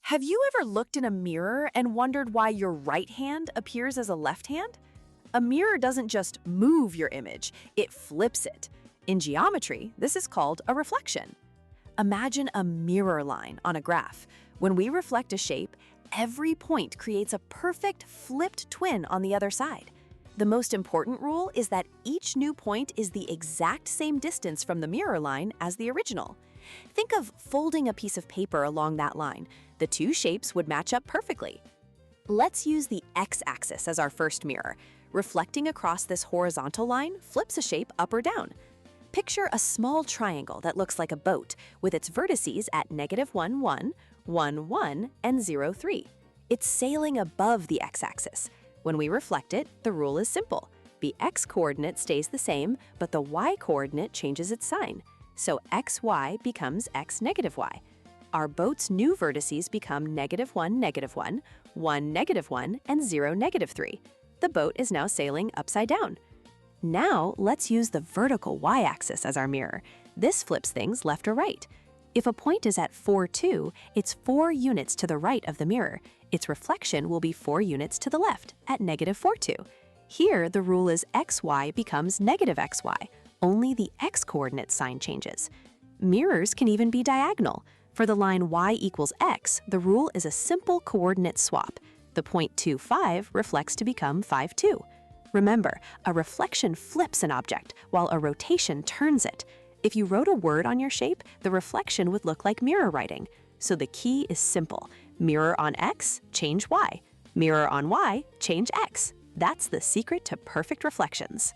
Have you ever looked in a mirror and wondered why your right hand appears as a left hand? A mirror doesn't just move your image, it flips it. In geometry, this is called a reflection. Imagine a mirror line on a graph. When we reflect a shape, every point creates a perfect flipped twin on the other side. The most important rule is that each new point is the exact same distance from the mirror line as the original. Think of folding a piece of paper along that line. The two shapes would match up perfectly. Let's use the x-axis as our first mirror. Reflecting across this horizontal line flips a shape up or down. Picture a small triangle that looks like a boat with its vertices at -1, 1, 1, 1, and 0, 3. It's sailing above the x-axis. When we reflect it, the rule is simple. The x-coordinate stays the same, but the y-coordinate changes its sign. So xy becomes x negative y. Our boat's new vertices become -1, -1, 1, -1, and 0, -3. The boat is now sailing upside down. Now, let's use the vertical y-axis as our mirror. This flips things left or right. If a point is at 4, 2, it's 4 units to the right of the mirror. Its reflection will be 4 units to the left at -4, 2. Here, the rule is xy becomes -xy. Only the x-coordinate sign changes. Mirrors can even be diagonal. For the line y equals x, the rule is a simple coordinate swap. The point 2, 5 reflects to become 5, 2. Remember, a reflection flips an object, while a rotation turns it. If you wrote a word on your shape, the reflection would look like mirror writing. So the key is simple. Mirror on x, change y. Mirror on y, change x. That's the secret to perfect reflections.